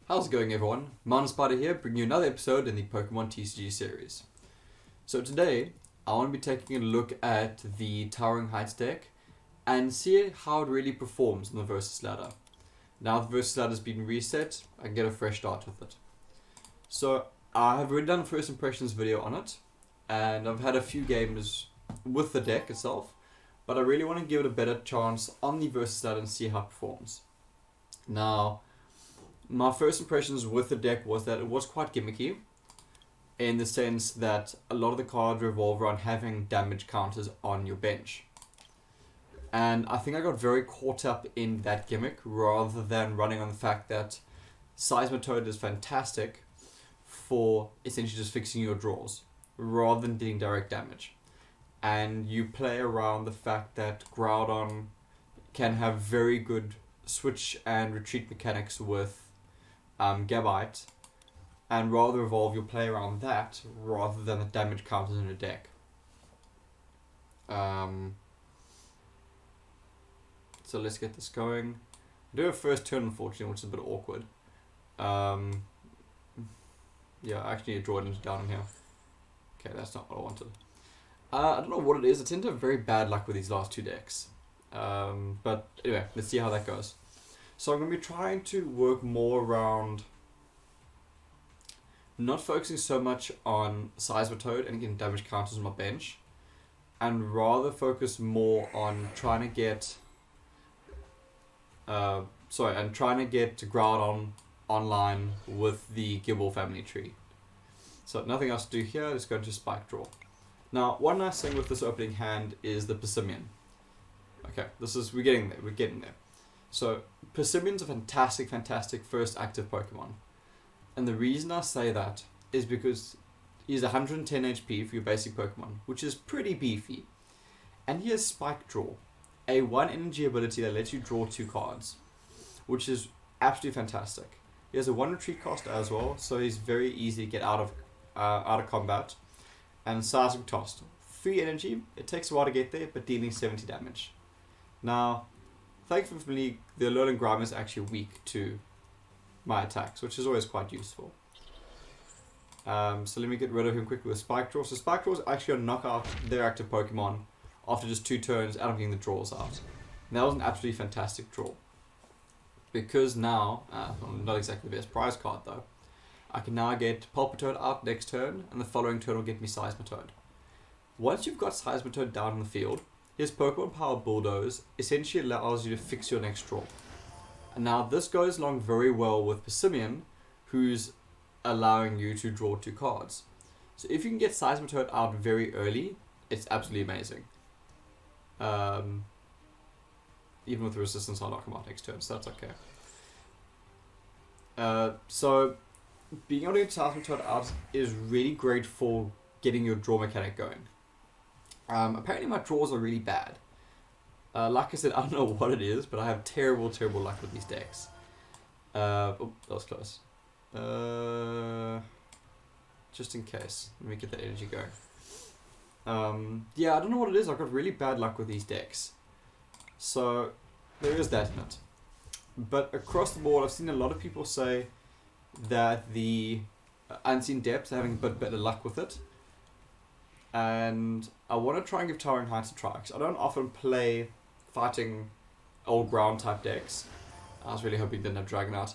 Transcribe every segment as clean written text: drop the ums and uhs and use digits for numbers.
How's it going, everyone? Mountainspyder here, bringing you another episode in the Pokemon TCG series. So today, I want to be taking a look at the Towering Heights deck and see how it really performs on the Versus ladder. Now the Versus ladder has been reset, I can get a fresh start with it. So I have already done a first impressions video on it, and I've had a few games with the deck itself, but I really want to give it a better chance on the Versus ladder and see how it performs. Now, my first impressions with the deck was that it was quite gimmicky, in the sense that a lot of the cards revolve around having damage counters on your bench. And I think I got very caught up in that gimmick rather than running on the fact that Seismitoad is fantastic for essentially just fixing your draws rather than dealing direct damage. And you play around the fact that Groudon can have very good switch and retreat mechanics with Gabite, and rather evolve your play around that rather than the damage counters in a deck. So let's get this going. I do have first turn, unfortunately, which is a bit awkward. Yeah, I actually need to draw it into down in here. Okay, that's not what I wanted. I don't know what it is. I tend to have very bad luck with these last two decks. But anyway, let's see how that goes. So I'm going to be trying to work more around not focusing so much on Seismitoad and getting damage counters on my bench, and rather focus more on trying to get Groudon online with the Gible family tree. So nothing else to do here, just go to Spike Draw. Now, one nice thing with this opening hand is the Persimmon. Okay, we're getting there. So, Persimmion's a fantastic first active Pokemon. And the reason I say that is because he's 110 HP for your basic Pokemon, which is pretty beefy. And he has Spike Draw, a 1 energy ability that lets you draw 2 cards, which is absolutely fantastic. He has a 1 retreat cost as well, so he's very easy to get out of combat. And Seismic Toss, 3 energy, it takes a while to get there, but dealing 70 damage. Now, thankfully, the Alolan Grime is actually weak to my attacks, which is always quite useful. So let me get rid of him quickly with Spike Draw. So Spike Draw is actually going to knock out their active Pokemon after just 2 turns and I'm getting the draws out. And that was an absolutely fantastic draw. Because now, not exactly the best prize card though, I can now get Palpitoad out next turn, and the following turn will get me Seismitoad. Once you've got Seismitoad down in the field, his Pokemon Power Bulldoze essentially allows you to fix your next draw. And now this goes along very well with Persimmon, who's allowing you to draw 2 cards. So if you can get Seismitoad out very early, it's absolutely amazing. Even with the resistance, I'll knock him out next turn, so that's okay. So being able to get Seismitoad out is really great for getting your draw mechanic going. Apparently my draws are really bad. Like I said, I don't know what it is, but I have terrible luck with these decks. Oh, that was close. Just in case. Let me get that energy going. Yeah, I don't know what it is. I've got really bad luck with these decks. So, there is that in it. But across the board, I've seen a lot of people say that the Unseen Depths are having a bit better luck with it. And I want to try and give Towering Heights a try, because I don't often play fighting old ground type decks. I was really hoping it didn't have Dragonite.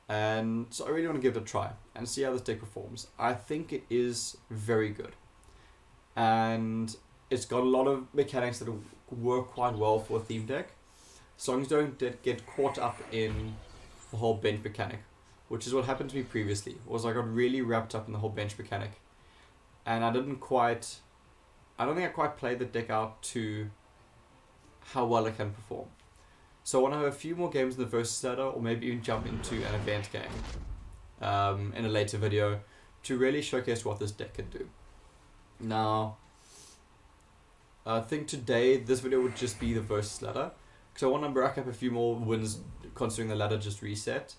And so I really want to give it a try and see how this deck performs. I think it is very good. And it's got a lot of mechanics that work quite well for a theme deck. So long as you don't get caught up in the whole bench mechanic, which is what happened to me previously, was I got really wrapped up in the whole bench mechanic. And I don't think I quite played the deck out to how well it can perform. So I want to have a few more games in the Versus ladder, or maybe even jump into an event game in a later video to really showcase what this deck can do. Now, I think today this video would just be the Versus ladder, because I want to rack up a few more wins considering the ladder just reset,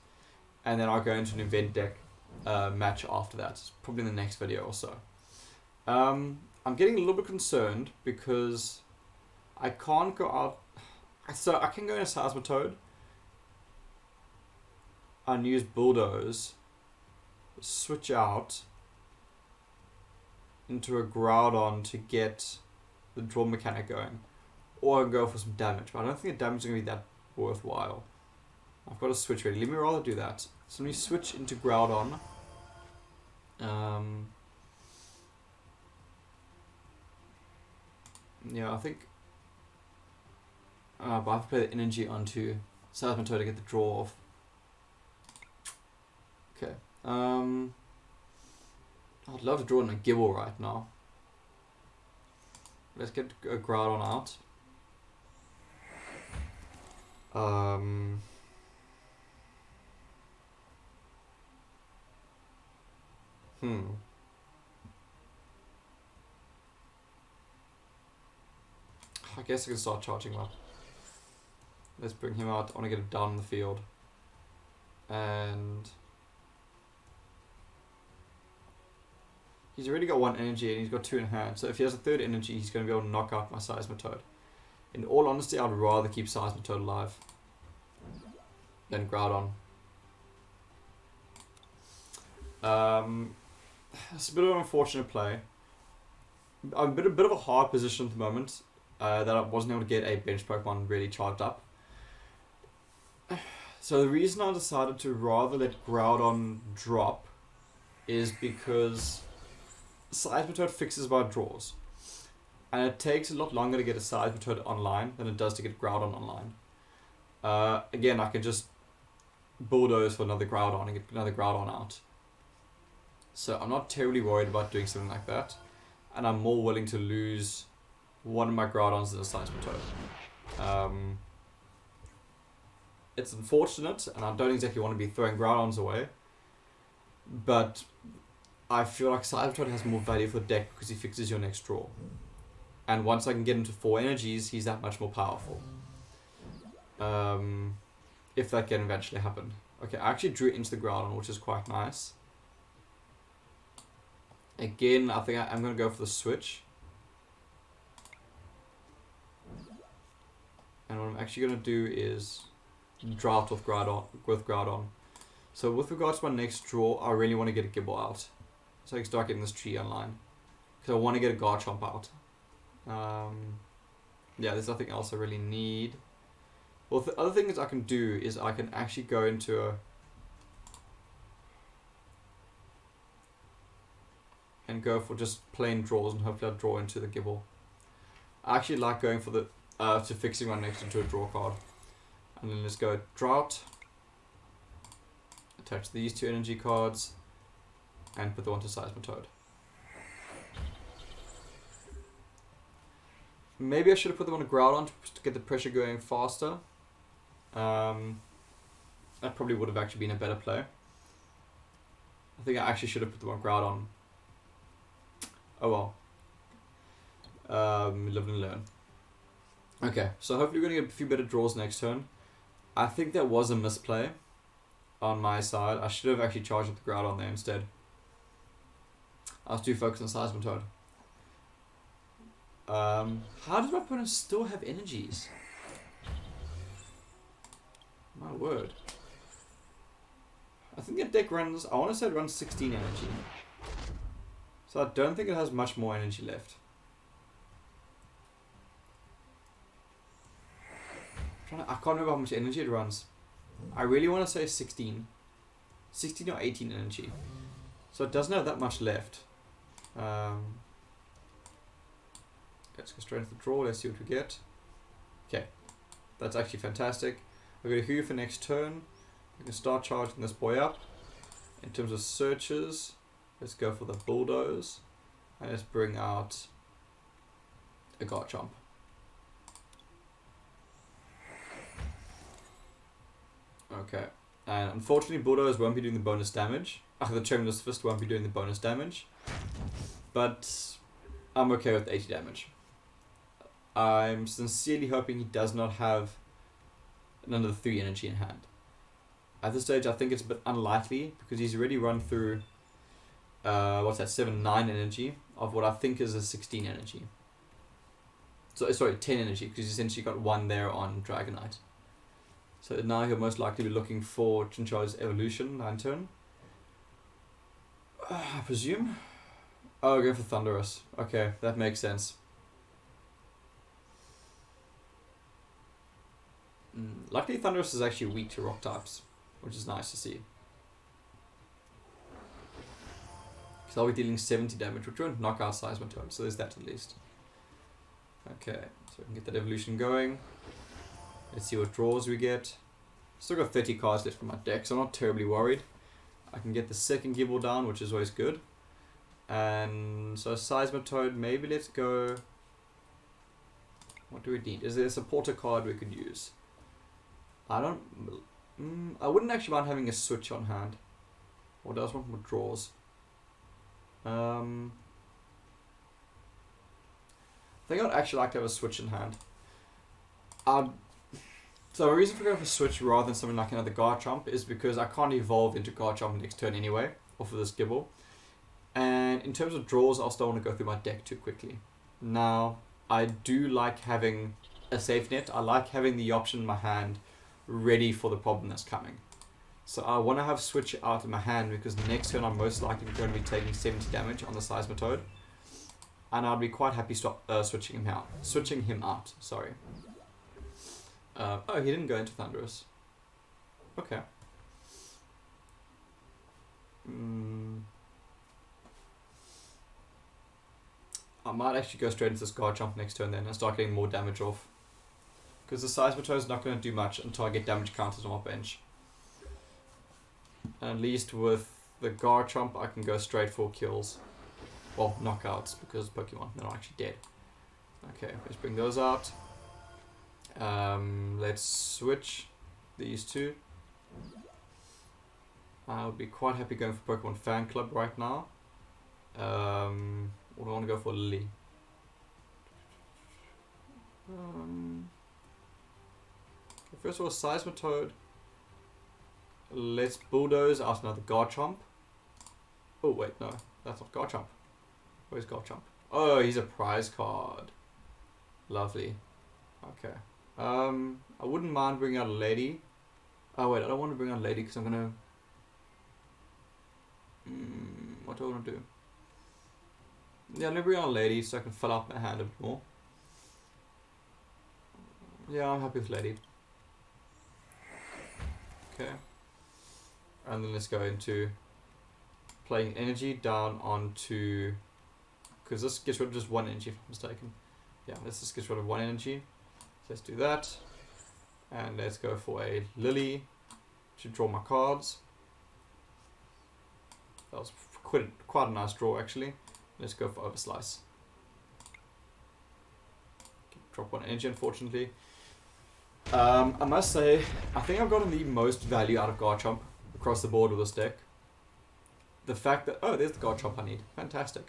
and then I'll go into an event deck match after that, probably in the next video or so. I'm getting a little bit concerned because I can't go out. So I can go into Seismitoad. unuse Bulldoze, switch out into a Groudon to get the draw mechanic going, or I can go for some damage, but I don't think the damage is going to be that worthwhile. I've got to switch ready. Let me rather do that. So let me switch into Groudon. Yeah, I think. But I have to play the energy onto Seismitoad to get the draw off. Okay. I'd love to draw in a Gibble right now. Let's get a Groudon out. I guess I can start charging him up. Let's bring him out. I want to get him down in the field. And he's already got 1 energy and he's got 2 in hand. So if he has a 3rd energy, he's going to be able to knock out my Seismitoad. In all honesty, I'd rather keep Seismitoad alive than Groudon. It's a bit of an unfortunate play. I'm in a bit of a hard position at the moment that I wasn't able to get a bench Pokemon really charged up. So the reason I decided to rather let Groudon drop is because Seismitoad fixes my draws. And it takes a lot longer to get a Seismitoad online than it does to get Groudon online. Again, I can just Bulldoze for another Groudon and get another Groudon out. So I'm not terribly worried about doing something like that. And I'm more willing to lose one of my Groudons than a Seismitoad. It's unfortunate, and I don't exactly want to be throwing Groudons away. But I feel like Seismitoad has more value for the deck because he fixes your next draw. And once I can get into 4 energies, he's that much more powerful. If that can eventually happen. Okay, I actually drew into the Groudon, which is quite nice. Again, I think I'm going to go for the switch. And what I'm actually going to do is drought with Groudon. So with regards to my next draw, I really want to get a Gibble out. So I can start getting this tree online. Because I want to get a Garchomp out. Yeah, there's nothing else I really need. Well, the other thing is I can do is I can actually go into a... and go for just plain draws and hopefully I'll draw into the Gibble. I actually like going for the... to fixing my next into a draw card. And then let's go Drought. Attach these 2 energy cards. And put the one to Seismitoad. Maybe I should have put them on a Groudon to get the pressure going faster. That probably would have actually been a better play. I think I actually should have put them on Groudon. Oh well. Live and learn. Okay, so hopefully we're going to get a few better draws next turn. I think that was a misplay on my side. I should have actually charged up the Groudon there instead. I was too focused on Seismitoad. How does my opponent still have energies? My word. I think that deck runs, I want to say it runs 16 energy. So I don't think it has much more energy left. I can't remember how much energy it runs. I really want to say 16. 16 or 18 energy. So it doesn't have that much left. Let's go straight into the draw. Let's see what we get. Okay. That's actually fantastic. We're going to Hoof for next turn. We can start charging this boy up. In terms of searches, let's go for the Bulldoze. And let's bring out a Garchomp. Okay. And unfortunately, Bulldoze won't be doing the bonus damage. The Tremendous Fist won't be doing the bonus damage. But I'm okay with 80 damage. I'm sincerely hoping he does not have another 3 energy in hand. At this stage, I think it's a bit unlikely because he's already run through, 7, 9 energy of what I think is a 16 energy. So, sorry, 10 energy because he's essentially got 1 there on Dragonite. So now he'll most likely be looking for Chinchou's evolution, 9 turn. I presume. Oh, go for Thunderous. Okay, that makes sense. Luckily Thunderous is actually weak to rock types, which is nice to see. So I'll be dealing 70 damage, which won't knock out Seismitoad, so there's that at least. Okay, so we can get that evolution going. Let's see what draws we get. Still got 30 cards left from my deck, so I'm not terribly worried. I can get the second Gible down, which is always good. And so Seismitoad, maybe let's go... What do we need? Is there a supporter card we could use? I don't... I wouldn't actually mind having a switch on hand. Or does want more draws? I think I'd actually like to have a switch in hand. So a reason for going for switch rather than something like another Garchomp is because I can't evolve into Garchomp next turn anyway, off of this Gible. And in terms of draws, I'll still want to go through my deck too quickly. Now, I do like having a safe net. I like having the option in my hand ready for the problem that's coming. So I want to have switch out in my hand because next turn I'm most likely going to be taking 70 damage on the Seismitoad. And I'd be quite happy switching him out. Sorry. Oh, he didn't go into Thunderous. Okay. I might actually go straight into this Garchomp next turn then and start getting more damage off. Because the Seismitoad is not going to do much until I get damage counters on my bench. And at least with the Garchomp I can go straight for kills. Well, knockouts because Pokemon, they're not actually dead. Okay, let's bring those out. Let's switch these two. I would be quite happy going for Pokemon Fan Club right now. Or do I want to go for Lily? Okay, first of all, Seismitoad. Let's bulldoze out another Garchomp. Oh wait, no, that's not Garchomp. Where's Garchomp? Oh, he's a prize card. Lovely. Okay. I wouldn't mind bringing out a lady. Oh wait, I don't want to bring out a lady because I'm gonna... what do I want to do? Yeah, let me bring out a lady so I can fill out my hand a bit more. Yeah, I'm happy with lady. Okay. And then let's go into playing energy down onto... Because this gets rid of just one energy if I'm mistaken. Yeah, let's just get rid of one energy. So let's do that. And let's go for a Lily to draw my cards. That was quite a nice draw actually. Let's go for Overslice. Drop one energy unfortunately. I must say, I think I've gotten the most value out of Garchomp across the board with this deck. The fact that... Oh, there's the Garchomp I need. Fantastic.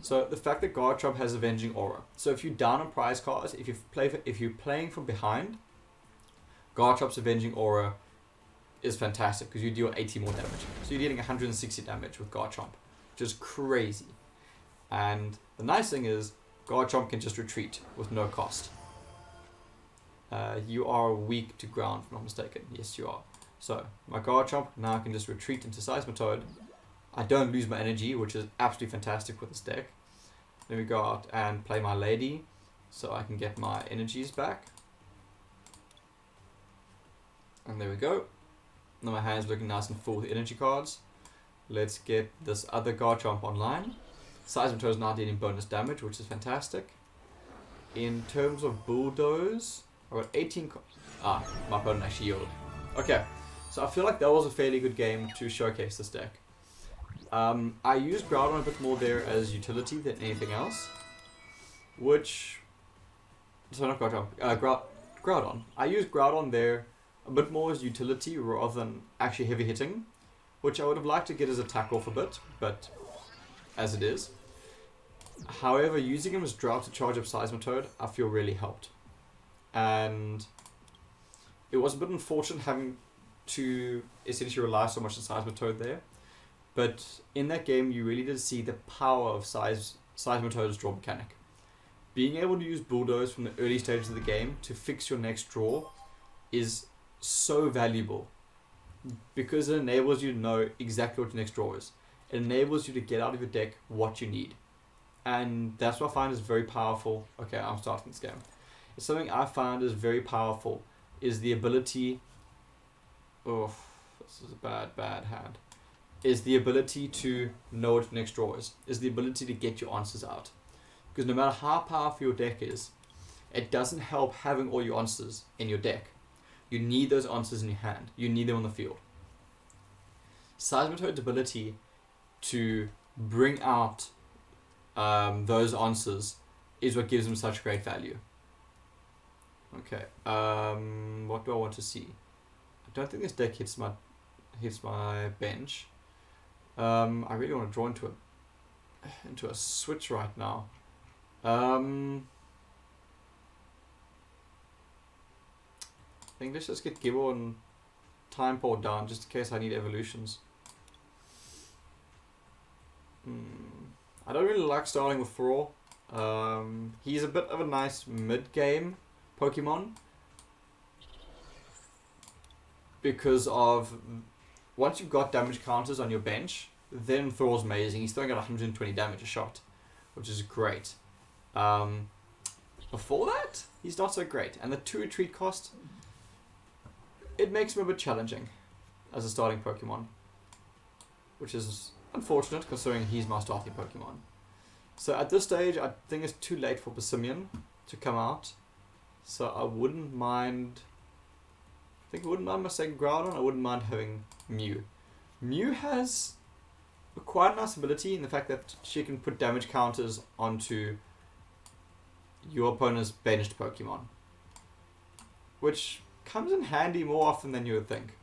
So the fact that Garchomp has Avenging Aura. So if you're down on prize cards, if you're playing from behind, Garchomp's Avenging Aura is fantastic because you deal 80 more damage. So you're dealing 160 damage with Garchomp, which is crazy. And the nice thing is, Garchomp can just retreat with no cost. You are weak to ground, if I'm not mistaken. Yes, you are. So my Garchomp now can just retreat into Seismitoad. I don't lose my energy, which is absolutely fantastic with this deck. Then we go out and play my lady, so I can get my energies back. And there we go. Now my hand's looking nice and full with energy cards. Let's get this other Garchomp online. Seismitoad is now dealing bonus damage, which is fantastic. In terms of Bulldoze, I got 18... my opponent actually yielded. Okay, so I feel like that was a fairly good game to showcase this deck. I used Groudon a bit more there as utility than anything else. Which... Sorry, not Garchomp. Groudon. I used Groudon there a bit more as utility rather than actually heavy hitting. Which I would have liked to get his attack off a bit, but as it is. However, using him as Drought to charge up Seismitoad, I feel really helped. And it was a bit unfortunate having to essentially rely so much on Seismitoad there. But in that game, you really did see the power of Seismitoad's draw mechanic. Being able to use Bulldoze from the early stages of the game to fix your next draw is so valuable because it enables you to know exactly what your next draw is. It enables you to get out of your deck what you need. And that's what I find is very powerful. Okay, I'm starting this game. It's something I find is very powerful is the ability... Oh, this is a bad hand. Is the ability to know what your next draw is the ability to get your answers out. Because no matter how powerful your deck is, it doesn't help having all your answers in your deck. You need those answers in your hand. You need them on the field. Seismitoad's ability to bring out those answers is what gives them such great value. Okay, what do I want to see? I don't think this deck hits my bench. I really want to draw into a switch right now. I think let's just get Gibble and Time Port down just in case I need evolutions. I don't really like starting with Thrall. He's a bit of a nice mid-game Pokemon because of once you've got damage counters on your bench, then Thrall's amazing. He's throwing out 120 damage a shot, which is great. Before that, he's not so great, and the 2 retreat cost, it makes him a bit challenging as a starting Pokemon, which is unfortunate considering he's my starting Pokemon. So at this stage, I think it's too late for Pissimian to come out. So I wouldn't mind... my second Groudon. I wouldn't mind having Mew. Mew has a quite nice ability in the fact that she can put damage counters onto your opponent's benched Pokemon, which comes in handy more often than you would think.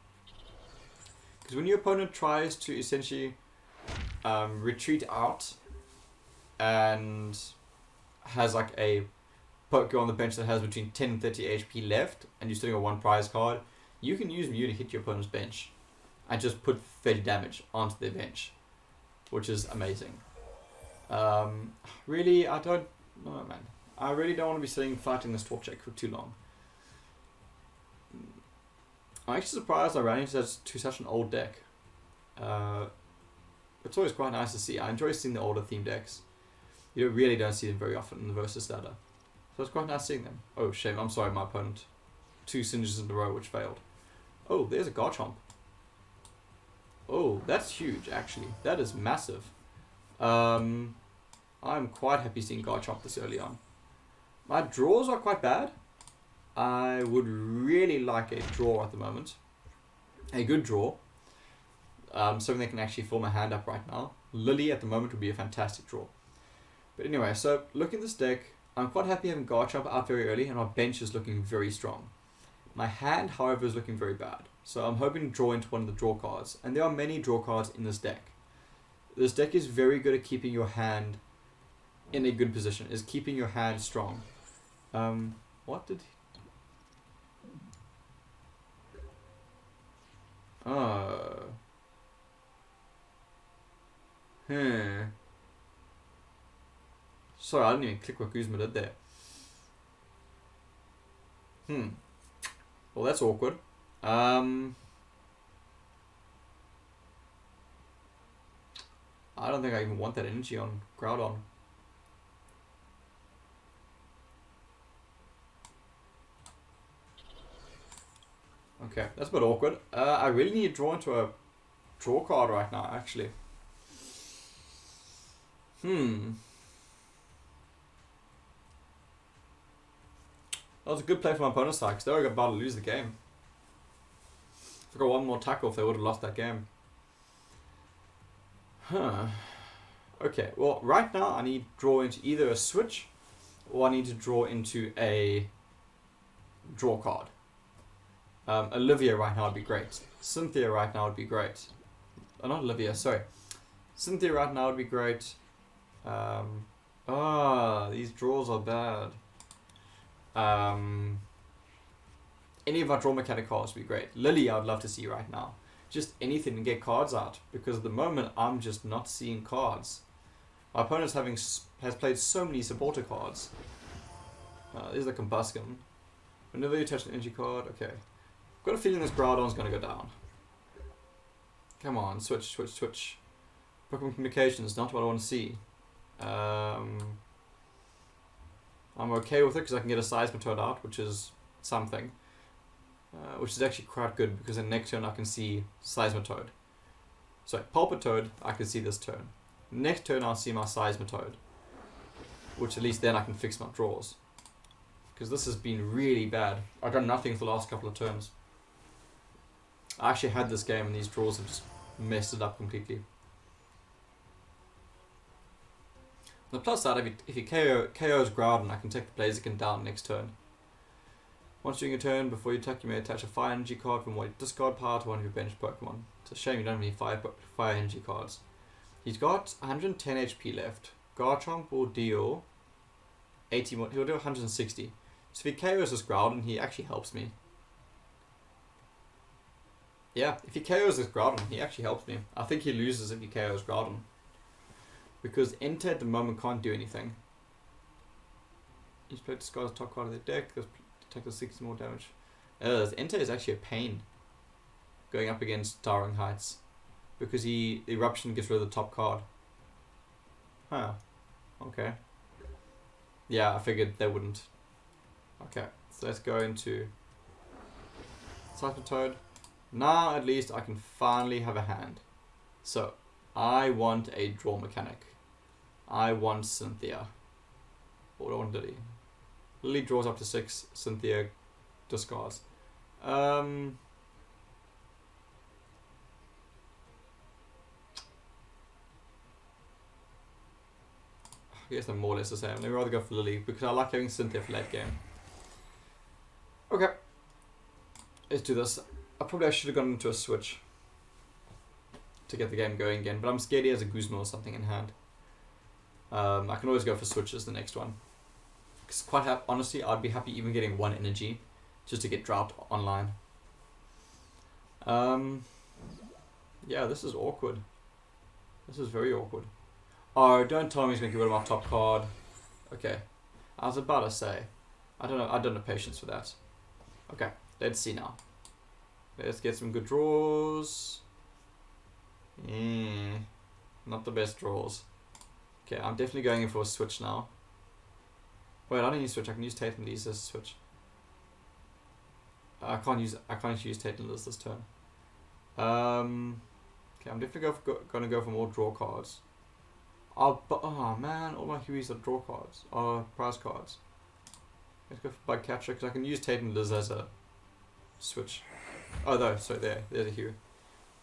Because when your opponent tries to essentially retreat out and has like a Pokemon on the bench that has between 10 and 30 HP left, and you're sitting on 1 prize card, you can use Mew to hit your opponent's bench and just put 30 damage onto their bench, which is amazing. Really, I don't know, man. I really don't want to be sitting fighting this Torchic for too long. I'm actually surprised I ran into such an old deck. It's always quite nice to see. I enjoy seeing the older theme decks. You really don't see them very often in the Versus ladder. So it's quite nice seeing them. Oh, shame. I'm sorry, my opponent. 2 Singes in a row, which failed. Oh, there's a Garchomp. Oh, that's huge, actually. That is massive. I'm quite happy seeing Garchomp this early on. My draws are quite bad. I would really like a draw at the moment. A good draw. Something that can actually fill my hand up right now. Lily at the moment would be a fantastic draw. But anyway, so looking at this deck, I'm quite happy having Garchomp out very early and my bench is looking very strong. My hand, however, is looking very bad. So I'm hoping to draw into one of the draw cards. And there are many draw cards in this deck. This deck is very good at keeping your hand in a good position. Is keeping your hand strong. What did he... Sorry, I didn't even click what Guzma did there. Well, that's awkward. I don't think I even want that energy on Groudon. Okay, that's a bit awkward. I really need to draw into a draw card right now, actually. That was a good play from my opponent's side, because they were about to lose the game. If I got one more tackle, if they would have lost that game. Okay, well, right now I need to draw into either a switch, or I need to draw into a draw card. Olivia right now would be great. Cynthia right now would be great. Not Olivia, sorry. Cynthia right now would be great. These draws are bad. Any of our draw mechanic cards would be great. Lily I would love to see right now. Just anything to get cards out, because at the moment I'm just not seeing cards. My opponent has played so many supporter cards. There's the Combustion. Whenever you touch an energy card, okay. got a feeling this Groudon's going to go down. Come on, switch. Pokemon communication is not what I want to see. I'm okay with it because I can get a Seismitoad out, which is something. Which is actually quite good because then next turn I can see Seismitoad. So Pulpitoad, I can see this turn. Next turn I'll see my Seismitoad. Which at least then I can fix my draws. Because this has been really bad. I've done nothing for the last couple of turns. I actually had this game and these draws have just messed it up completely. On the plus side, if you KO's Groudon, I can take the Blaziken down next turn. Once during a turn, before you attack, you may attach a Fire Energy card from one discard pile to one of your bench Pokemon. It's a shame you don't have any Fire Energy cards. He's got 110 HP left. Garchomp will deal 80 more, he'll do 160. So if he KOs this Groudon, he actually helps me. Yeah, if he KOs this Groudon, he actually helps me. I think he loses if he KOs Groudon. Because Entei at the moment can't do anything. Each player discards the top card of their deck, take the 60 more damage. Entei is actually a pain going up against Towering Heights. Because the Eruption gets rid of the top card. Huh. Okay. Yeah, I figured they wouldn't. Okay, so let's go into Seismitoad. Now at least I can finally have a hand. So, I want a draw mechanic. I want Cynthia. What do I want Lily? Lily draws up to 6, Cynthia discards. I guess they're more or less the same. I'd rather go for Lily because I like having Cynthia for late game. Okay. Let's do this. I should have gone into a switch to get the game going again, but I'm scared he has a Guzma or something in hand. I can always go for switches the next one. Because honestly, I'd be happy even getting 1 energy just to get Drought online. Yeah, this is awkward. This is very awkward. Oh, don't tell me he's going to get rid of my top card. Okay. I was about to say. I don't have patience for that. Okay, let's see now. Let's get some good draws. Not the best draws. Okay, I'm definitely going in for a switch now. Wait, I don't need a switch. I can use Tatum Lee's as a switch. I can't use Tatum Lee's this turn. Okay, I'm definitely gonna go for more draw cards. Oh man, all my Hueys are draw cards. Prize cards. Let's go for Bug Catcher because I can use Tatum Liz as a switch. Oh no, so there's a Hue.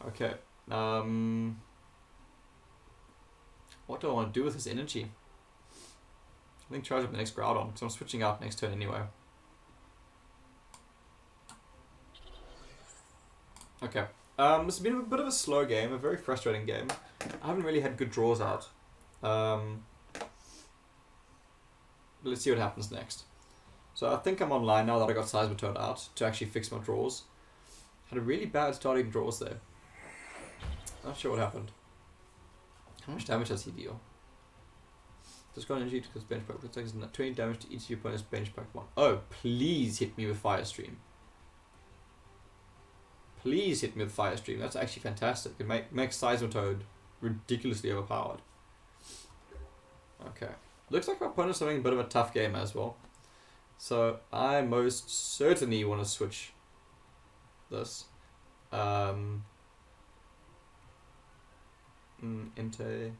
Okay. What do I want to do with this energy? I think charge up the next Groudon because I'm switching out next turn anyway. Okay. This has been a bit of a slow game, a very frustrating game. I haven't really had good draws out. Let's see what happens next. So I think I'm online now that I got Seismitoad out to actually fix my draws. Had a really bad starting draws there. Not sure what happened. How much damage does he deal? Discard energy to his bench Pokemon. It takes 20 damage to each of your opponent's bench Pokemon. Oh, please hit me with Fire Stream. Please hit me with Fire Stream. That's actually fantastic. It makes Seismitoad ridiculously overpowered. Okay. Looks like my opponent's having a bit of a tough game as well. So I most certainly want to switch this. Entei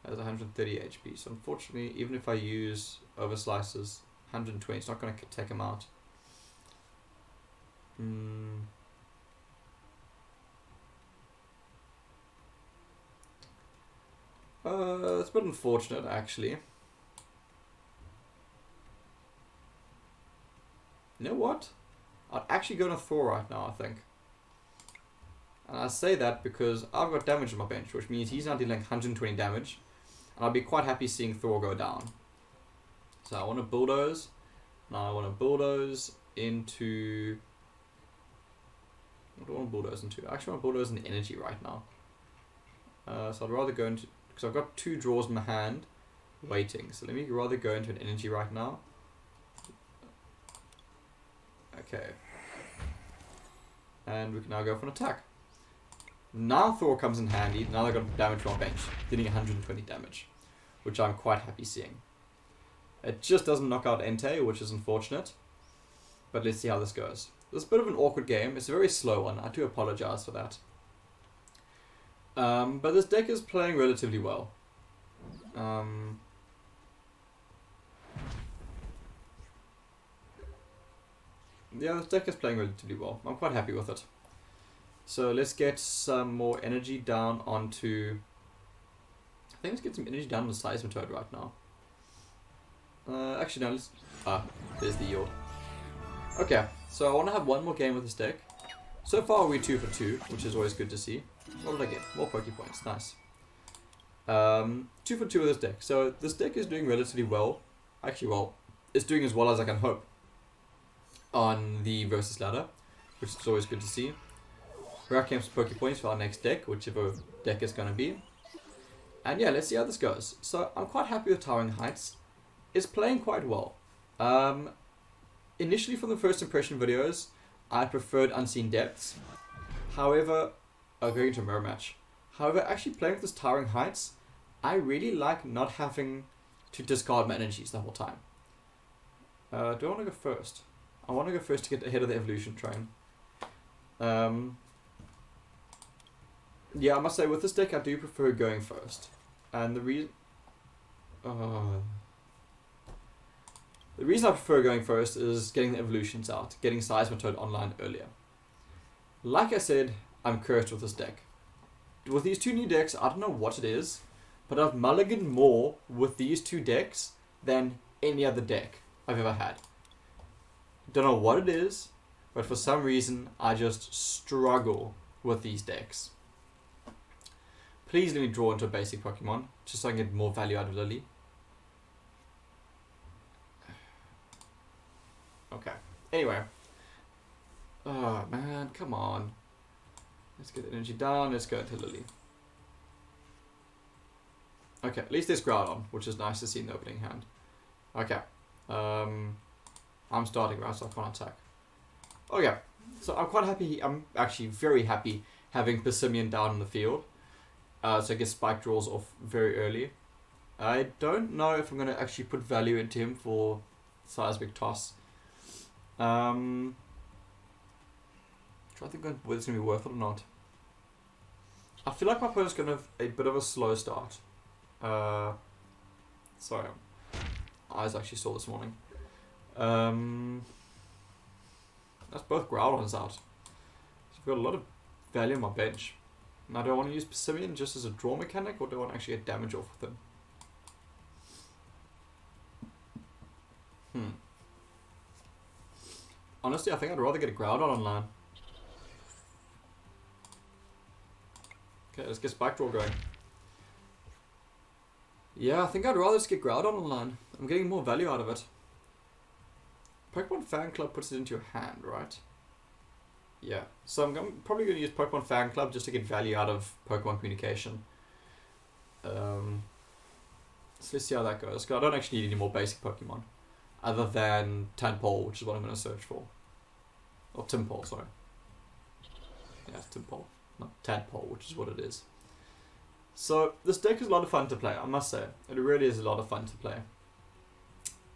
has 130 HP. So unfortunately, even if I use Overslices, 120, it's not going to take him out. It's a bit unfortunate, actually. You know what? I'd actually go to Thor right now, I think. And I say that because I've got damage on my bench, which means he's now dealing 120 damage. And I'd be quite happy seeing Thor go down. So I want to bulldoze. Now I want to bulldoze into... What do I want to bulldoze into? I actually want to bulldoze into energy right now. So I'd rather go into... Because I've got 2 draws in my hand waiting. So let me rather go into an energy right now. Okay. And we can now go for an attack. Now Thor comes in handy. Now they've got damage from our bench, dealing 120 damage, which I'm quite happy seeing. It just doesn't knock out Entei, which is unfortunate. But let's see how this goes. This is a bit of an awkward game. It's a very slow one. I do apologize for that. But this deck is playing relatively well. Yeah, this deck is playing relatively well. I'm quite happy with it. So let's get some more energy down onto... I think let's get some energy down on the Seismitoad right now. Actually, no, let's... there's the yield. Okay, so I want to have one more game with this deck. So far we're 2 for 2, which is always good to see. What did I get? More Poke Points, nice. 2 for 2 with this deck. So this deck is doing relatively well. Actually, well, it's doing as well as I can hope on the versus ladder, which is always good to see. We're out some Poke Points for our next deck, whichever deck it's going to be. And yeah, let's see how this goes. So I'm quite happy with Towering Heights. It's playing quite well. Initially from the first impression videos, I preferred Unseen Depths. However, going into a mirror match. However, actually playing with this Towering Heights, I really like not having to discard my energies the whole time. Do I want to go first? I want to go first to get ahead of the evolution train. Yeah, I must say with this deck I do prefer going first. And the reason I prefer going first is getting the evolutions out, getting Seismitoad online earlier. Like I said, I'm cursed with this deck. With these two new decks, I don't know what it is, but I've mulliganed more with these two decks than any other deck I've ever had. Don't know what it is, but for some reason I just struggle with these decks. Please let me draw into a basic Pokemon, just so I can get more value out of Lily. Okay. Anyway. Oh man, come on. Let's get the energy down. Let's go into Lily. Okay, at least there's Groudon, which is nice to see in the opening hand. Okay. I'm starting, right, so I can't attack. Okay. So I'm quite happy. I'm actually very happy having Persimmon down in the field. So I get Spike Draws off very early. I don't know if I'm going to actually put value into him for Seismic Toss. Try to think whether it's going to be worth it or not. I feel like my opponent's going to have a bit of a slow start. Sorry, eyes actually sore this morning. That's both Groudons out. So I've got a lot of value on my bench. Now, do I want to use Persimmon just as a draw mechanic, or do I want to actually get damage off with him? Honestly, I think I'd rather get a Groudon online. Okay, let's get Spike Draw going. Yeah, I think I'd rather just get Groudon online. I'm getting more value out of it. Pokemon Fan Club puts it into your hand, right? Yeah. So I'm probably going to use Pokemon Fan Club just to get value out of Pokemon Communication. So let's see how that goes. 'Cause I don't actually need any more basic Pokemon. Other than Tadpole, which is what I'm going to search for. Or Timpole, sorry. Yeah, it's Timpole. Not Tadpole, which is what it is. So, this deck is a lot of fun to play, I must say. It really is a lot of fun to play.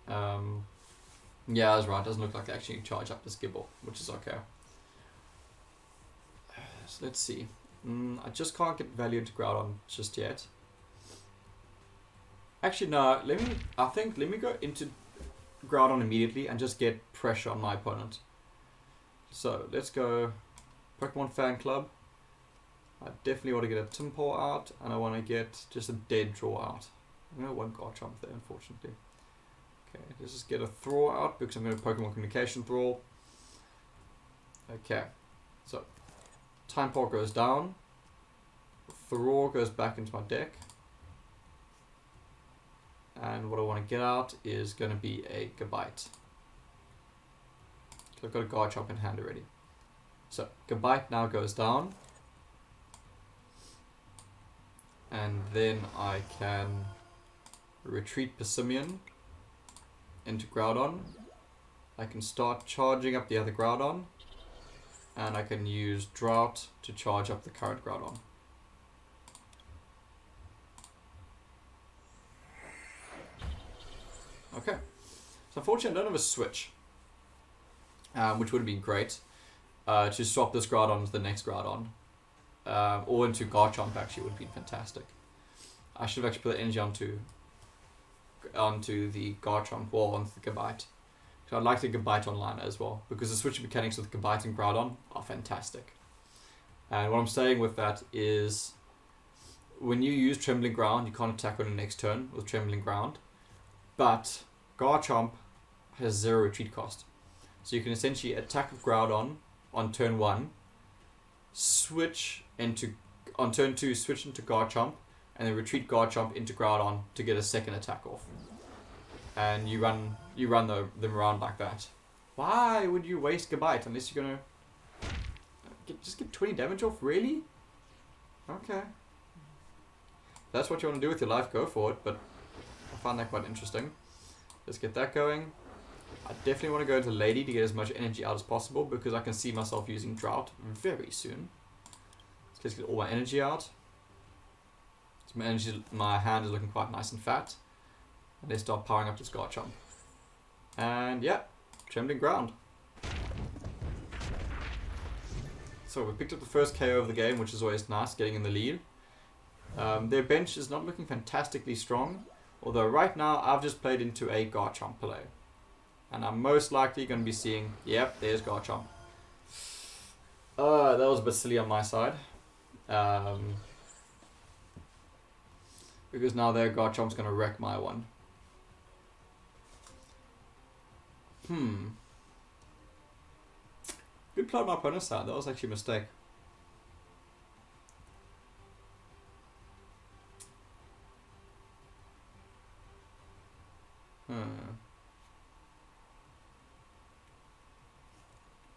Yeah, I was right. It doesn't look like they actually charge up this Gibble, which is okay. So, let's see. I just can't get value into Groudon just yet. Actually, no. Let me go into Groudon immediately and just get pressure on my opponent. So let's go Pokemon Fan Club. I definitely want to get a Timpole out, and I want to get just a dead draw out. I'm going to one Garchomp there, unfortunately. Okay, let's just get a Throw out because I'm going to Pokemon Communication Throw. Okay, so Timpole goes down. Throw goes back into my deck. And what I want to get out is going to be a Gabite. So I've got a Garchomp in hand already. So Gabite now goes down. And then I can retreat Persimmon into Groudon. I can start charging up the other Groudon. And I can use Drought to charge up the current Groudon. Okay. So unfortunately I don't have a switch. Which would have been great. To swap this Groudon to the next Groudon. Or into Garchomp actually would have been fantastic. I should have actually put the energy onto the Garchomp or onto the Gabite. So I'd like the Gabite online as well, because the switching mechanics with Gabite and Groudon are fantastic. And what I'm saying with that is, when you use Trembling Ground, you can't attack on the next turn with Trembling Ground, but Garchomp has 0 retreat cost. So you can essentially attack with Groudon on turn 1, on turn 2 switch into Garchomp, and then retreat Garchomp into Groudon to get a second attack off. And you run them around like that. Why would you waste Gabite unless you're gonna just get 20 damage off? Really? Okay. If that's what you want to do with your life, go for it, but I find that quite interesting. Let's get that going. I definitely want to go into Lady to get as much energy out as possible, because I can see myself using Drought very soon. Let's just get all my energy out. So my hand is looking quite nice and fat. And they start powering up this Garchomp. And yeah, Trembling Ground. So we picked up the first KO of the game, which is always nice, getting in the lead. Their bench is not looking fantastically strong, although right now I've just played into a Garchomp play. And I'm most likely going to be seeing, yep, there's Garchomp. That was a bit silly on my side. Because now their Garchomp's going to wreck my one. Good play on my opponent's side. That was actually a mistake.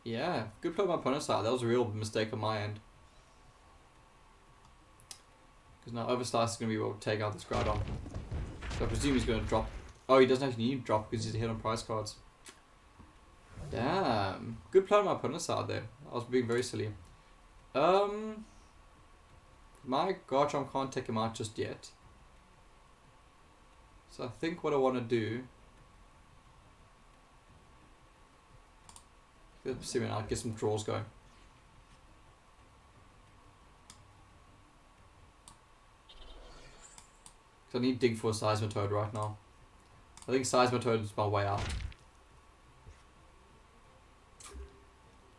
Yeah, good play on my opponent's side. That was a real mistake on my end. Because now Overslice is going to be able to take out this Groudon. So I presume he's going to drop. Oh, he doesn't actually need to drop because he's a hit on prize cards. Damn. Good play on my opponent's side there. I was being very silly. My Garchomp can't take him out just yet. So I think what I want to do... Let's see now, get some draws going. I need Dig for a Seismitoad right now. I think Seismitoad is my way out.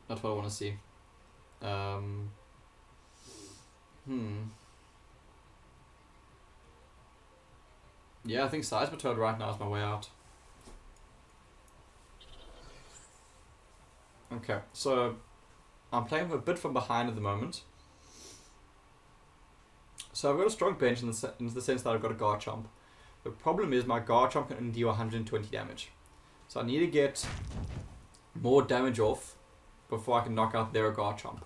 That's what I want to see. Yeah, I think Seismitoad right now is my way out. Okay, so I'm playing a bit from behind at the moment. So I've got a strong bench in the sense that I've got a Garchomp. The problem is my Garchomp can only deal 120 damage. So I need to get more damage off before I can knock out their Garchomp.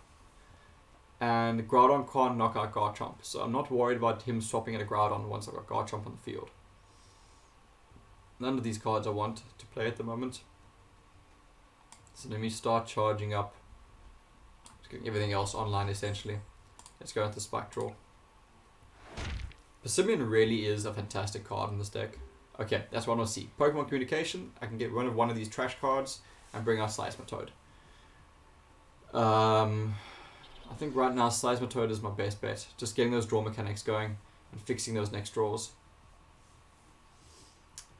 And Groudon can't knock out Garchomp, so I'm not worried about him swapping at a Groudon once I've got Garchomp on the field. None of these cards I want to play at the moment. So let me start charging up. Just getting everything else online essentially. Let's go into Spike Draw. Persimmon really is a fantastic card in this deck. Okay, that's what I want to see. Pokemon Communication, I can get rid of one of these trash cards and bring out Seismitoad. I think right now Seismitoad is my best bet. Just getting those draw mechanics going and fixing those next draws.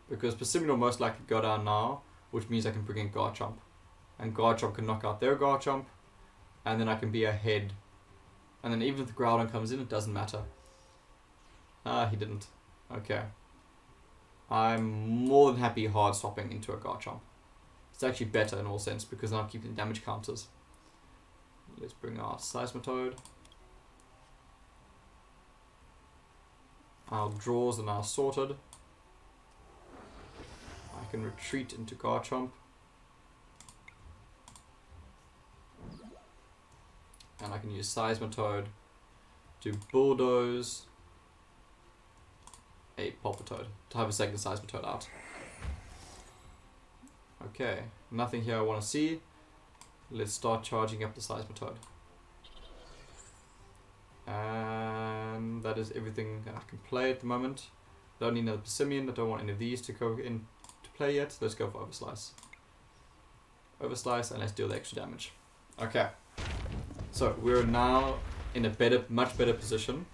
Because Persimmon will most likely go down now, which means I can bring in Garchomp. And Garchomp can knock out their Garchomp, and then I can be ahead. And then even if the Groudon comes in, it doesn't matter. Ah, he didn't. Okay. I'm more than happy hard swapping into a Garchomp. It's actually better in all sense because now I'm keeping damage counters. Let's bring out Seismitoad. Our draws are now sorted. I can retreat into Garchomp. And I can use Seismitoad to bulldoze a Palpitoad to have a second Seismitoad out. Okay, nothing here I want to see. let's start charging up the Seismitoad. And that is everything I can play at the moment. Don't need another Persimmon. I don't want any of these to go into play yet. Let's go for Overslice. Overslice, and let's deal the extra damage. Okay. So we're now in a much better position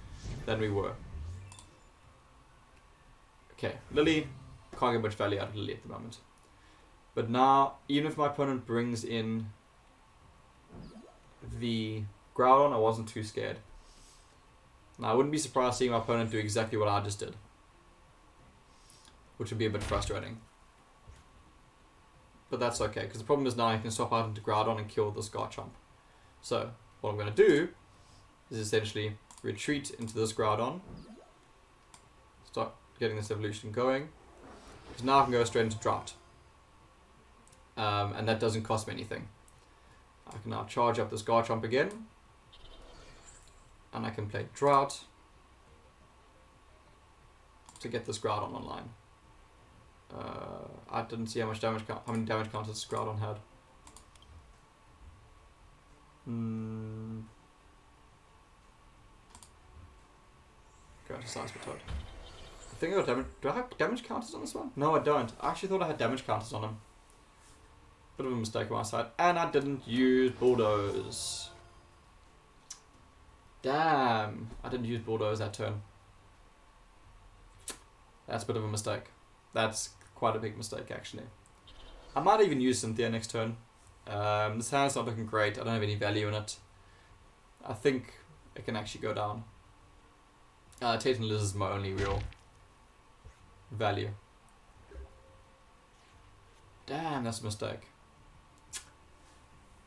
than we were. Okay, Lily, can't get much value out of Lily at the moment. But now, even if my opponent brings in the Groudon, I wasn't too scared. Now, I wouldn't be surprised seeing my opponent do exactly what I just did, which would be a bit frustrating. But that's okay, because the problem is now I can swap out into Groudon and kill this Garchomp. So, what I'm going to do is essentially retreat into this Groudon, start getting this evolution going, because now I can go straight into Drought. And that doesn't cost me anything. I can now charge up this Garchomp again, and I can play Drought to get this Groudon online. I didn't see how many damage counters this Groudon had. Go to Seismitoad. I think I got damage. Do I have damage counters on this one? No, I don't. I actually thought I had damage counters on him. Bit of a mistake on my side. And I didn't use Bulldoze. Damn. I didn't use Bulldoze that turn. That's a bit of a mistake. That's quite a big mistake, actually. I might even use Cynthia next turn. This hand's not looking great. I don't have any value in it. I think it can actually go down. Tate and Liz is my only real value. Damn, that's a mistake.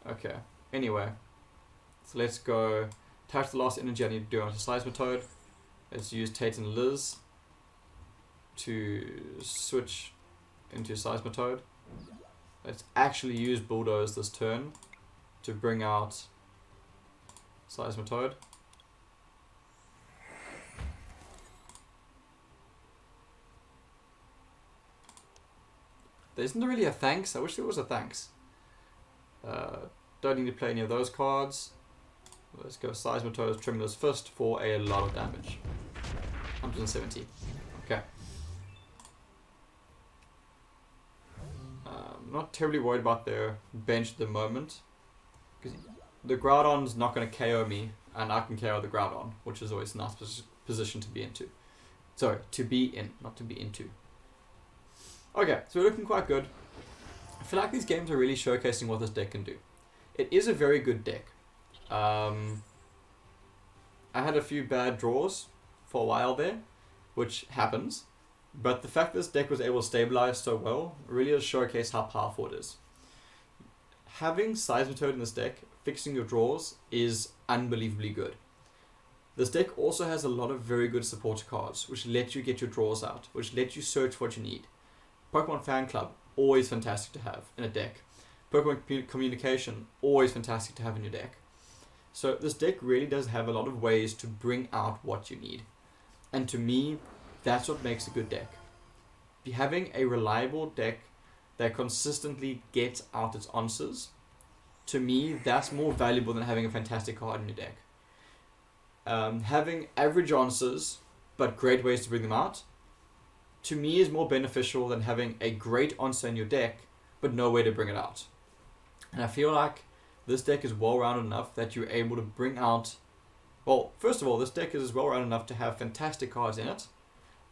Okay, anyway. So let's go attach the last energy I need to do onto Seismitoad. Let's use Tate and Liz to switch into Seismitoad. Let's actually use Bulldoze this turn to bring out Seismitoad. There isn't really a thanks. I wish there was a thanks. Don't need to play any of those cards. Let's go Seismitoad's Tremulous Fist for a lot of damage. 170. Okay. Not terribly worried about their bench at the moment, because the Groudon's not going to KO me, and I can KO the Groudon, which is always a nice position to be into. Sorry, to be in, not to be into. Okay, so we're looking quite good. I feel like these games are really showcasing what this deck can do. It is a very good deck. I had a few bad draws for a while there, which happens. But the fact that this deck was able to stabilize so well really does showcase how powerful it is. Having Seismitoad in this deck, fixing your draws, is unbelievably good. This deck also has a lot of very good supporter cards, which let you get your draws out, which let you search what you need. Pokemon Fan Club, always fantastic to have in a deck. Pokemon Communication, always fantastic to have in your deck. So this deck really does have a lot of ways to bring out what you need. And to me, that's what makes a good deck. Be having a reliable deck that consistently gets out its answers, to me, that's more valuable than having a fantastic card in your deck. Having average answers, but great ways to bring them out, to me is more beneficial than having a great answer in your deck, but no way to bring it out. And I feel like this deck is well-rounded enough that you're able to bring out... Well, first of all, this deck is well-rounded enough to have fantastic cards in it,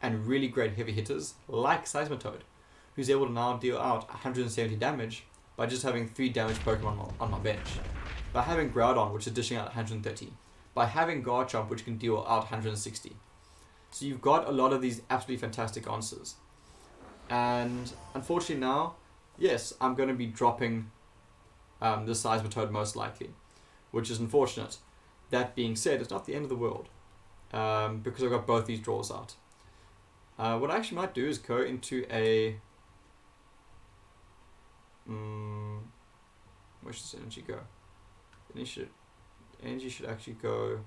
and really great heavy hitters, like Seismitoad, who's able to now deal out 170 damage by just having 3 damage Pokemon on my bench. By having Groudon, which is dishing out 130. By having Garchomp, which can deal out 160. So you've got a lot of these absolutely fantastic answers. And unfortunately now, yes, I'm going to be dropping this Seismitoad most likely, which is unfortunate. That being said, it's not the end of the world, because I've got both these draws out. What I actually might do is go into a... where should this energy go? Energy should actually go...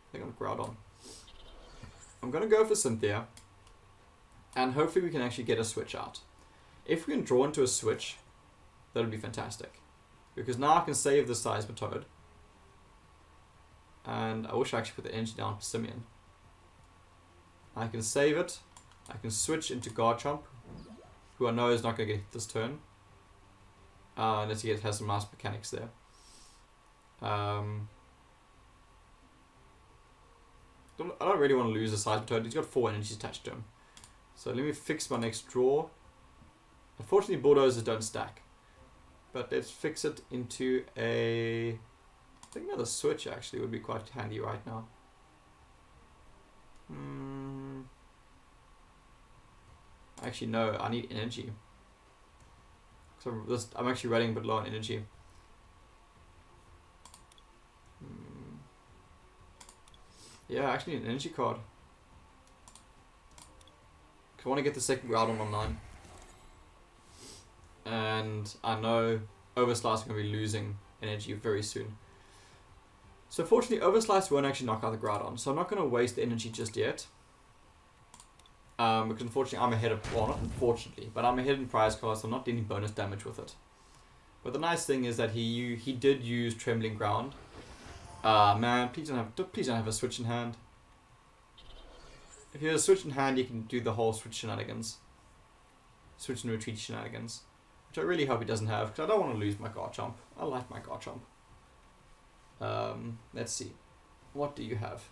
I think on Groudon. I'm going to go for Cynthia, and hopefully we can actually get a switch out. If we can draw into a switch, that would be fantastic. Because now I can save the Seismitoad. And I wish I actually put the energy down for Simeon. I can save it. I can switch into Garchomp, who I know is not going to get hit this turn. Unless he has some nice mechanics there. I don't really want to lose the Seismitoad. He's got 4 energies attached to him. So let me fix my next draw. Unfortunately, bulldozers don't stack. But let's fix it into a... I think another switch actually would be quite handy right now. Actually, no, I need energy. So I'm actually running a bit low on energy. Yeah, I actually need an energy card. I want to get the second Groudon online. And I know Overslice is going to be losing energy very soon. So fortunately, Overslice won't actually knock out the Groudon. So I'm not going to waste the energy just yet. Because unfortunately I'm ahead of, well not unfortunately, but I'm ahead in prize cards, so I'm not dealing bonus damage with it. But the nice thing is that he did use Trembling Ground. Man, please don't have a switch in hand. If you have a switch in hand, you can do the whole switch shenanigans. Switch and retreat shenanigans. Which I really hope he doesn't have, because I don't want to lose my Garchomp. I like my Garchomp. Let's see. What do you have?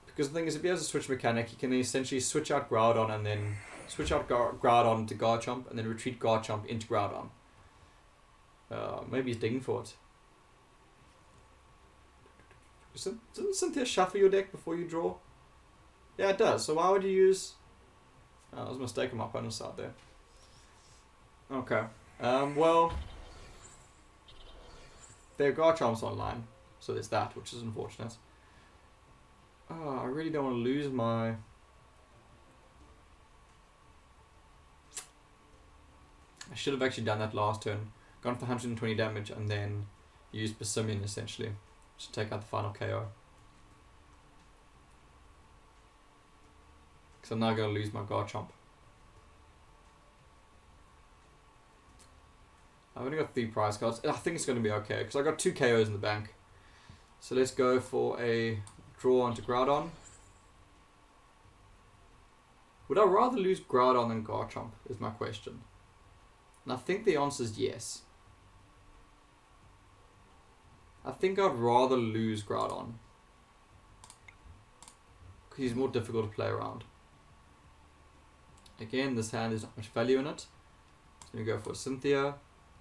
Because the thing is, if he has a switch mechanic, he can essentially switch out Groudon and then switch out Groudon to Garchomp and then retreat Garchomp into Groudon. Maybe he's digging for it. Doesn't Cynthia shuffle your deck before you draw? Yeah, it does. So why would you use... Oh, that was a mistake on my opponent's side there. Okay. Well... Their Garchomp's online. So there's that, which is unfortunate. Oh, I really don't want to lose my... I should have actually done that last turn. Gone for 120 damage and then used Persimmon essentially to take out the final KO. Because I'm now going to lose my Garchomp. I've only got 3 prize cards. I think it's going to be okay because I got 2 KOs in the bank. So let's go for a draw onto Groudon. Would I rather lose Groudon than Garchomp is my question. And I think the answer is yes. I think I'd rather lose Groudon. Because he's more difficult to play around. Again, this hand is not much value in it. So we go for Cynthia.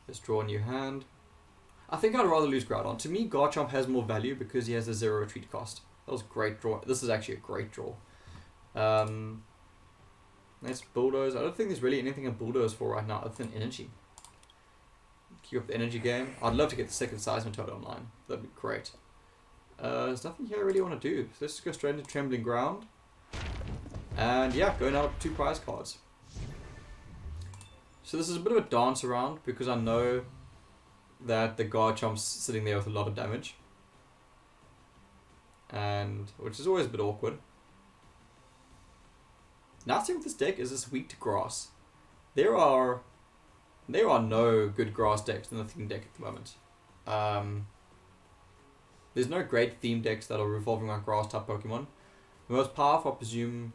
Let's draw a new hand. I think I'd rather lose Groudon. To me, Garchomp has more value because he has a 0 retreat cost. That was a great draw. This is actually a great draw. Let's bulldoze. I don't think there's really anything to bulldoze for right now other than energy. Queue up the energy game. I'd love to get the second Seismitoad online. That'd be great. There's nothing here I really want to do. So let's just go straight into Trembling Ground. And yeah, going out up 2 prize cards. So this is a bit of a dance around because I know that the Garchomp's sitting there with a lot of damage. And which is always a bit awkward. Now thing with this deck is it's weak to grass. There are no good grass decks in the theme deck at the moment. There's no great theme decks that are revolving around grass type Pokemon. The most powerful, I presume,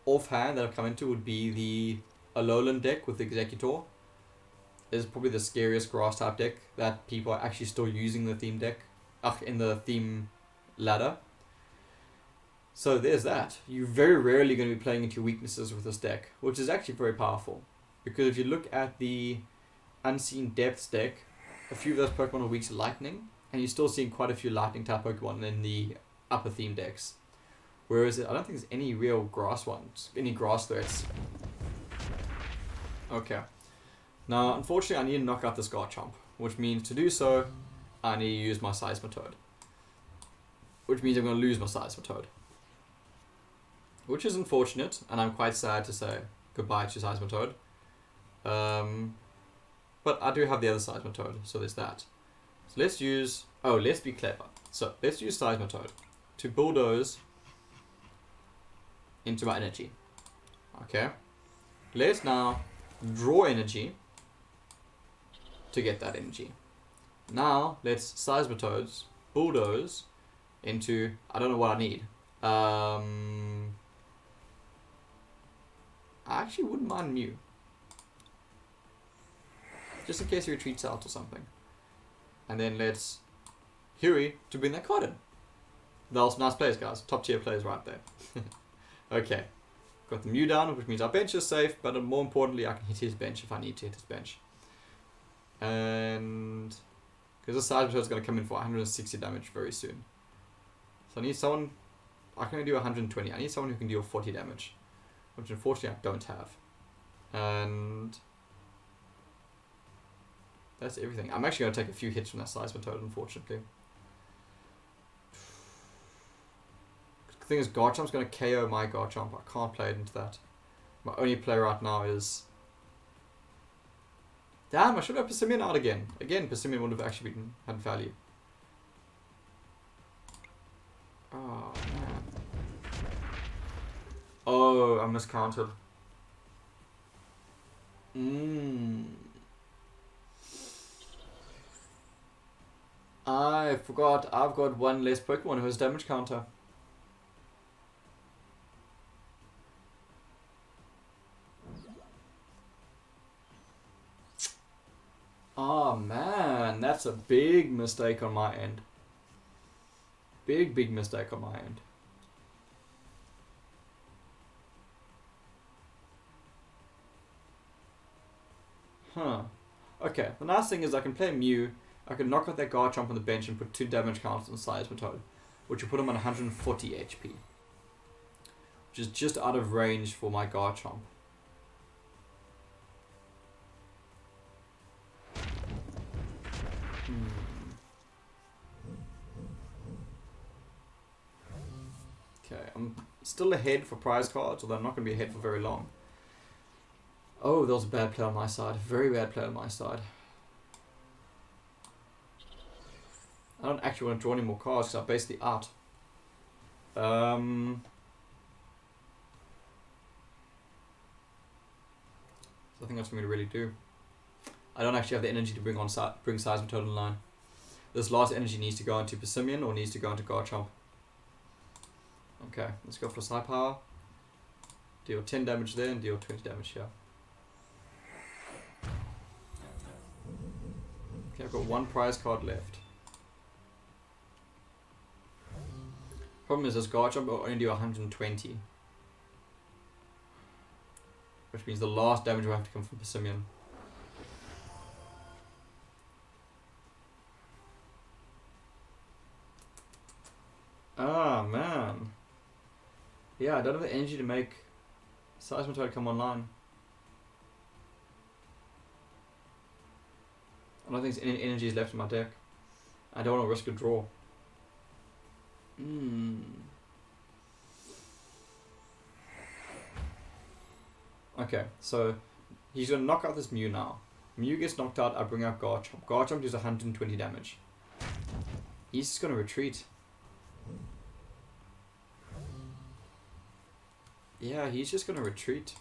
offhand that I've come into would be the Alolan deck with Executor. Is probably the scariest grass type deck that people are actually still using the theme deck, in the theme ladder. So there's that. You're very rarely going to be playing into your weaknesses with this deck, which is actually very powerful. Because if you look at the Unseen Depths deck, a few of those Pokemon are weak to Lightning, and you're still seeing quite a few Lightning type Pokemon in the upper theme decks. Whereas I don't think there's any real grass ones, any grass threats. Okay. Now, unfortunately, I need to knock out this Garchomp, which means to do so, I need to use my Seismitoad. Which means I'm going to lose my Seismitoad. Which is unfortunate, and I'm quite sad to say goodbye to Seismitoad. But I do have the other Seismitoad, so there's that. So let's use... Oh, let's be clever. So, let's use Seismitoad to bulldoze into my energy. Okay. Let's now draw energy to get that energy. Now, let's Seismitoads, Bulldoze, into, I don't know what I need. I actually wouldn't mind Mew. Just in case he retreats out or something. And then let's Huey to bring that card in. That was nice plays, guys. Top tier players right there. Okay. Got the Mew down, which means our bench is safe, but more importantly, I can hit his bench if I need to hit his bench. And because the Seismitoad is going to come in for 160 damage very soon. So I need someone, I can only do 120. I need someone who can deal 40 damage, which unfortunately I don't have. And that's everything. I'm actually going to take a few hits from that Seismitoad, unfortunately. The thing is, Garchomp's going to KO my Garchomp. I can't play it into that. My only play right now is... Damn, I should have Persimmon out again. Again, Persimmon would have actually had value. Oh, man. Oh, I miscounted. I forgot I've got one less Pokemon who has damage counter. Oh man, that's a big mistake on my end. Big mistake on my end. Huh. Okay, the nice thing is I can play Mew, I can knock out that Garchomp on the bench and put 2 damage counters on Seismitoad, which will put him on 140 HP. Which is just out of range for my Garchomp. Okay, I'm still ahead for prize cards, although I'm not going to be ahead for very long. Oh, that was a bad play on my side. Very bad play on my side. I don't actually want to draw any more cards because I'm basically out. So I think that's for me to really do. I don't actually have the energy to bring Seismitoad online. This last energy needs to go into Persimmon or needs to go into Garchomp. Okay, let's go for Psy Power. Deal 10 damage there and deal 20 damage here. Okay, I've got one prize card left. Problem is this Garchomp will only do 120. Which means the last damage will have to come from Persimmon. Ah, man. Yeah, I don't have the energy to make Seismitoad come online. I don't think there's any energy left in my deck. I don't want to risk a draw. Okay, so he's going to knock out this Mew now. Mew gets knocked out, I bring out Garchomp. Garchomp does 120 damage. He's just going to retreat. Yeah, he's just going to retreat.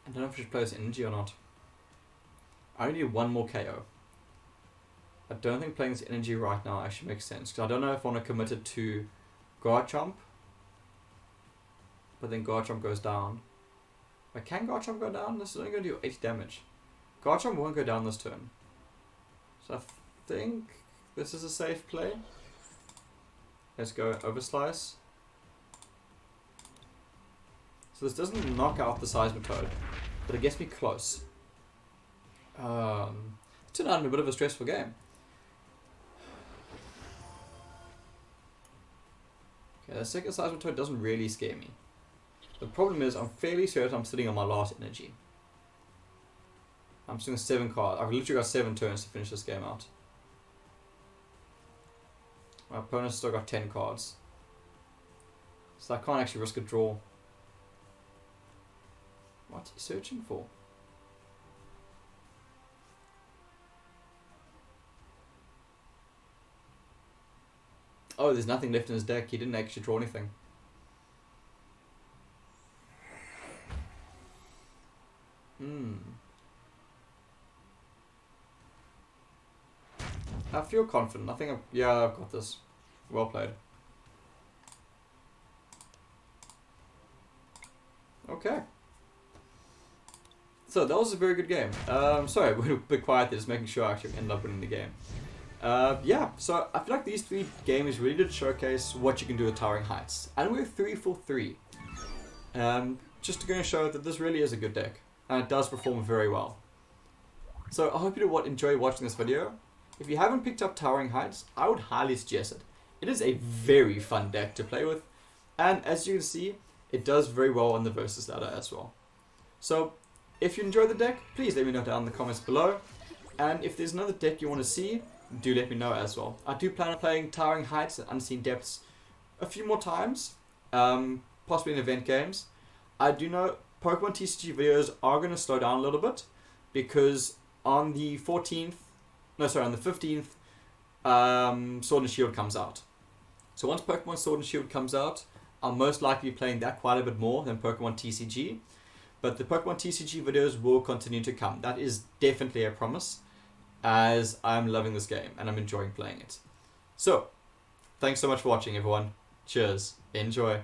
I don't know if I should play this energy or not. I only need one more KO. I don't think playing this energy right now actually makes sense, because I don't know if I want to commit it to Garchomp, but then Garchomp goes down. But can Garchomp go down? This is only going to do 80 damage. Garchomp won't go down this turn. So I think this is a safe play. Let's go Overslice. So this doesn't knock out the Seismitoad, but it gets me close. It turned out in a bit of a stressful game. Okay, the second Seismitoad doesn't really scare me. The problem is I'm fairly certain I'm sitting on my last energy. I'm sitting on 7 cards. I've literally got 7 turns to finish this game out. My opponent's still got 10 cards. So I can't actually risk a draw. What's he searching for? Oh, there's nothing left in his deck. He didn't actually draw anything. I feel confident. I think I've got this. Well played. Okay. So that was a very good game. Sorry, we're a bit quiet there, just making sure I actually end up winning the game. Yeah, so I feel like these 3 games really did showcase what you can do with Towering Heights. And we're 3 for 3. Just to go and show that this really is a good deck. And it does perform very well. So I hope you enjoy watching this video. If you haven't picked up Towering Heights, I would highly suggest it. It is a very fun deck to play with. And as you can see, it does very well on the Versus ladder as well. So if you enjoy the deck, please let me know down in the comments below. And if there's another deck you want to see, do let me know as well. I do plan on playing Towering Heights and Unseen Depths a few more times, possibly in event games. I do know Pokemon TCG videos are going to slow down a little bit because on the 15th, Sword and Shield comes out. So once Pokemon Sword and Shield comes out, I'll most likely be playing that quite a bit more than Pokemon TCG. But the Pokemon TCG videos will continue to come. That is definitely a promise, as I'm loving this game and I'm enjoying playing it. So, thanks so much for watching, everyone. Cheers. Enjoy.